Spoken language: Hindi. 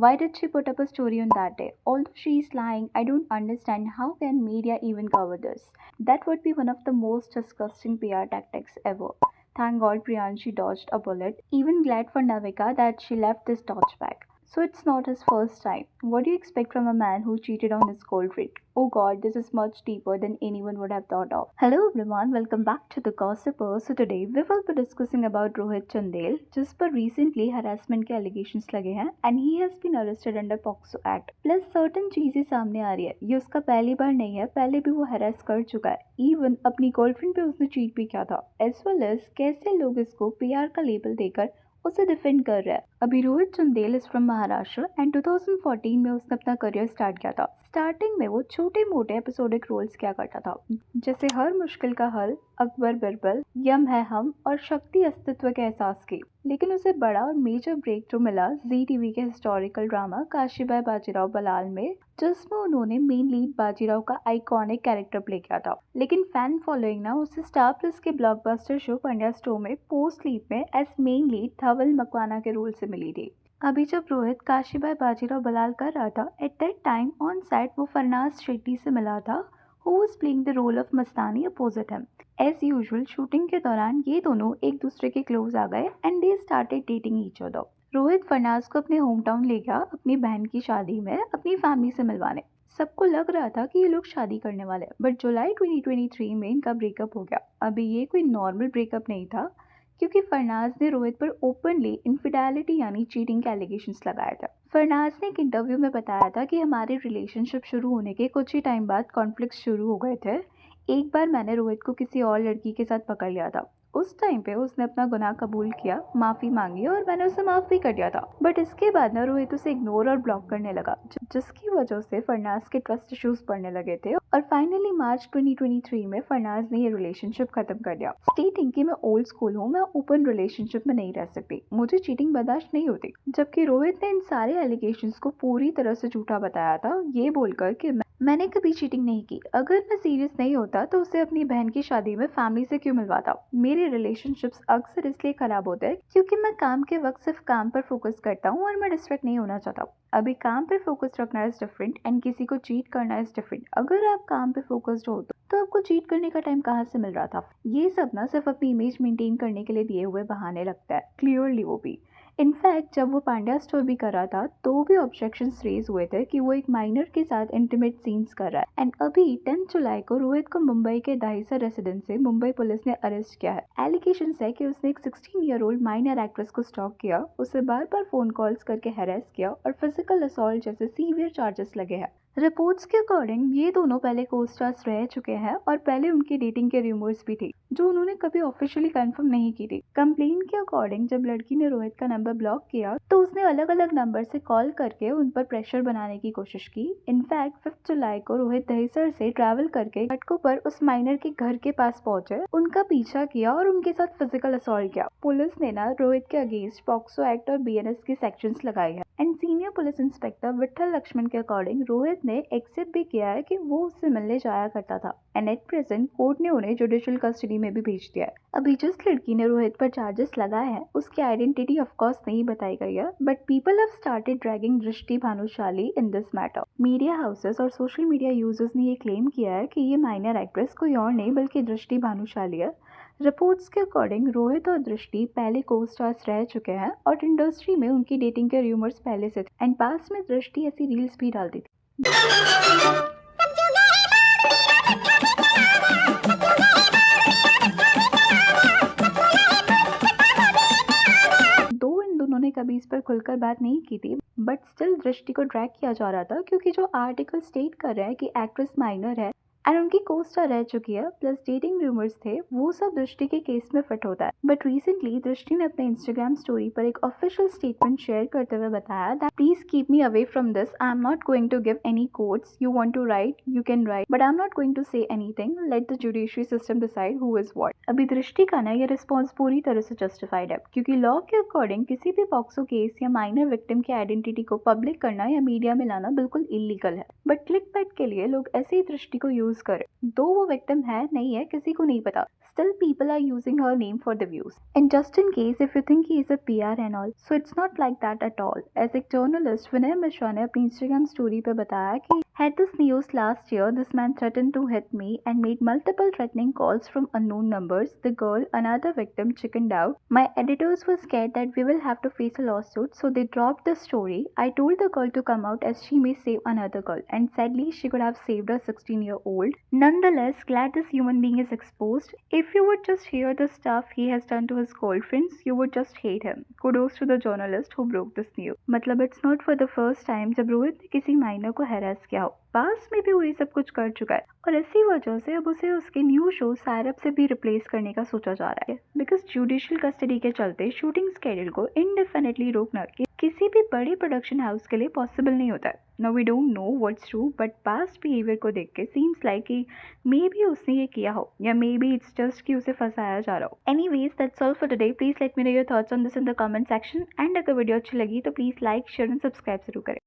Why did she put up a story on that day? Although she is lying, I don't understand how can media even cover this. That would be one of the most disgusting PR tactics ever. Thank God Priyanshi dodged a bullet. Even glad for Navika that she left this torch back. So it's not his first time. What do you expect from a man who cheated on his girlfriend? Oh god, this is much deeper than anyone would have thought of. Hello everyone, welcome back to the Gossiper. So today we will be discussing about Rohit Chandel, जिस पर recently harassment के allegations लगे हैं and he has been arrested under POCSO Act. Plus certain चीजें सामने आ रही है. ये उसका पहली बार नहीं है, पहले भी वो harass कर चुका है. Even अपनी गर्लफ्रेंड पे उसने cheat भी किया था. As well as कैसे लोग इसको PR का लेबल देकर उसे डिफेंड कर रहा है. अभी Rohit Chandel is from Maharashtra and 2014 में उसने अपना करियर स्टार्ट किया था. स्टार्टिंग में वो छोटे मोटे एपिसोडिक रोल्स किया करता था, जैसे हर मुश्किल का हल, अकबर बिरबल, यम है हम और शक्ति अस्तित्व के एहसास की. लेकिन उसे बड़ा और मेजर ब्रेक थ्रू मिला जी टीवी के हिस्टोरिकल ड्रामा काशीबाई बाजीराव बलाल में, जिसमें उन्होंने मेन लीड बाजीराव का आइकॉनिक कैरेक्टर प्ले किया था. लेकिन फैन फॉलोइंग ना उसे स्टार प्लस के ब्लॉकबस्टर शो पंड्या स्टोर में पोस्ट लीड में एज मेन लीड धवल मकवाना के रोल से मिली थी. अभी जब रोहित काशीबाई बाजीराव बलाल कर रहा था, at that time on set वो फरनाज शेट्टी से मिला था, who was playing the role of Mastani opposite him. As usual, shooting के दौरान ये दोनों एक दूसरे के क्लोज आ गए and they started dating each other. Rohit Farnaz को अपने होम टाउन ले गया अपनी बहन की शादी में अपनी फैमिली से मिलवाने. सबको लग रहा था कि ये लोग शादी करने वाले, बट जुलाई 2023 में इनका ब्रेकअप हो गया. अभी ये कोई नॉर्मल ब्रेकअप नहीं था, क्योंकि फरनाज ने रोहित पर ओपनली इनफिडेलिटी यानी चीटिंग के एलिगेशंस लगाए थे. फरनाज ने एक इंटरव्यू में बताया था कि हमारे रिलेशनशिप शुरू होने के कुछ ही टाइम बाद कॉन्फ्लिक्ट शुरू हो गए थे. एक बार मैंने रोहित को किसी और लड़की के साथ पकड़ लिया था. उस टाइम पे उसने अपना गुनाह कबूल किया, माफी मांगी और मैंने उसे माफ भी कर दिया था. बट इसके बाद ना रोहित उसे इग्नोर और ब्लॉक करने लगा, जिसकी वजह से फरनाज के ट्रस्ट इश्यूज बढ़ने लगे थे. और फाइनली मार्च 2023 में फरनाज ने ये रिलेशनशिप खत्म कर दिया, स्टेटिंग कि मैं ओल्ड स्कूल हूँ, मैं ओपन रिलेशनशिप में नहीं रह सकती, मुझे चीटिंग बर्दाश्त नहीं होती. जबकि रोहित ने इन सारे एलिगेशंस को पूरी तरह से झूठा बताया था, ये बोलकर कि मैंने कभी चीटिंग नहीं की. अगर मैं सीरियस नहीं होता तो उसे अपनी बहन की शादी में फैमिली से क्यों मिलवाता. मेरे रिलेशनशिप्स अक्सर इसलिए खराब होते हैं क्योंकि मैं काम के वक्त सिर्फ काम पर फोकस करता हूँ और मैं डिस्ट्रैक्ट नहीं होना चाहता. अभी काम पे फोकस रखना इज डिफरेंट एंड किसी को चीट करना इज डिफरेंट. अगर आप काम पे फोकस्ड हो तो आपको चीट करने का टाइम कहाँ से मिल रहा था. ये सब ना सिर्फ अपनी इमेज मेंटेन करने के लिए दिए हुए बहाने लगता है, क्लियरली वो भी. इनफैक्ट जब वो पांड्या स्टोर भी कर रहा था तो भी ऑब्जेक्शंस रेज हुए थे कि वो एक माइनर के साथ इंटीमेट सीन्स कर रहा है. एंड अभी 10 जुलाई को रोहित को मुंबई के दहिसर रेसिडेंस से मुंबई पुलिस ने अरेस्ट किया है. एलिगेशंस है कि उसने एक 16 ईयर ओल्ड माइनर एक्ट्रेस को स्टॉक किया, उसे बार बार फोन कॉल्स करके हैरेस किया और फिजिकल असॉल्ट जैसे सीवियर चार्जेस लगे हैं. रिपोर्ट्स के अकॉर्डिंग ये दोनों पहले को-स्टार्स रह चुके हैं और पहले उनकी डेटिंग के रूमर्स भी थी, जो उन्होंने कभी ऑफिशियली कंफर्म नहीं की थी. कंप्लेन के अकॉर्डिंग जब लड़की ने रोहित का नंबर ब्लॉक किया तो उसने अलग अलग नंबर से कॉल करके उन पर प्रेशर बनाने की कोशिश की. इनफैक्ट 5 जुलाई को रोहित दहिसर से ट्रैवल करके घाटकों पर उस माइनर के घर के पास पहुंचे, उनका पीछा किया और उनके साथ फिजिकल असॉल्ट किया. पुलिस ने ना रोहित के अगेंस्ट पॉक्सो एक्ट और BNS की सेक्शंस लगाई है. And senior police inspector Vitthal Laxman के अकॉर्डिंग रोहित ने एक्सेप्ट भी किया है कि वो उससे मिलने जाया करता था. एंड एट प्रेजेंट कोर्ट ने उन्हें जुडिशियल कस्टडी में भी भेज दिया है. अभी जिस लड़की ने रोहित पर चार्जेस लगाए हैं उसकी आइडेंटिटी ऑफ कोर्स नहीं बताई गई है, but people have started dragging Drishti Bhanushali in this matter. Media houses और सोशल मीडिया यूजर्स ने ये क्लेम किया है कि ये माइनर एक्ट्रेस कोई और नहीं बल्कि दृष्टि भानुशाली है. रिपोर्ट्स के अकॉर्डिंग रोहित और दृष्टि पहले को-स्टार्स रह चुके हैं और इंडस्ट्री में उनकी डेटिंग के रूमर्स पहले से थे. एंड पास में दृष्टि ऐसी रील्स भी डालती थी. इन दोनों ने कभी इस पर खुलकर बात नहीं की थी, बट स्टिल दृष्टि को ड्रैग किया जा रहा था क्योंकि जो आर्टिकल स्टेट कर रहा है कि एक्ट्रेस माइनर है एंड उनकी को-स्टार रह चुकी है, प्लस डेटिंग रूमर्स थे, वो सब दृष्टि के केस में फिट होता है. बट रिसेंटली दृष्टि ने अपने इंस्टाग्राम स्टोरी पर एक ऑफिशियल स्टेटमेंट शेयर करते हुए बताया that please keep me away from this, I am not going to give any quotes, you want to write you can write, but I am not going to say anything, let the judiciary system decide who is what. अभी दृष्टि का ना ये रिस्पॉन्स पूरी तरह से जस्टिफाइड है, क्योंकि लॉ के अकॉर्डिंग किसी भी पॉक्सो केस या माइनर विक्टिम की आइडेंटिटी को पब्लिक करना या मीडिया में लाना बिल्कुल इलीगल है. बट क्लिक बैट के लिए लोग ऐसे ही दृष्टि को यूज करें, दो वो विक्टिम है नहीं है किसी को नहीं पता. Still, people are using her name for the views. And just in case if you think he is a PR and all, so it's not like that at all. As a journalist, Vinay Mishra ने अपनी Instagram story पे बताया कि had this news last year, this man threatened to hit me and made multiple threatening calls from unknown numbers. The girl, another victim, chickened out. My editors were scared that we will have to face a lawsuit, so they dropped the story. I told the girl to come out as she may save another girl, and sadly, she could have saved a 16-year-old. Nonetheless, glad this human being is exposed. If you would just hear the stuff he has done to his girlfriends, you would just hate him. Kudos to the journalist who broke this news. मतलब it's not for the first time जब रोहित ने किसी माइनर को harass किया हो. पास में भी वो ये सब कुछ कर चुका है और इसी वजह से अब उसे उसके न्यू शो सायरब से भी रिप्लेस करने का सोचा जा रहा है. बिकॉज जुडिशियल कस्टडी के चलते शूटिंग स्केड्यूल को इंडेफिनेटली रोकना किसी भी बड़े प्रोडक्शन हाउस के लिए पॉसिबल नहीं होता है. No we don't know what's true, but past behaviour को देख के सीम्स लाइक कि मे बी उसने ये किया हो या मे बी इट्स जस्ट कि उसे फंसाया जा रहा हो. Anyways that's all for today. Please let me know your thoughts on this in the comment section. And अगर वीडियो अच्छी लगी तो please like share and subscribe जरूर करें.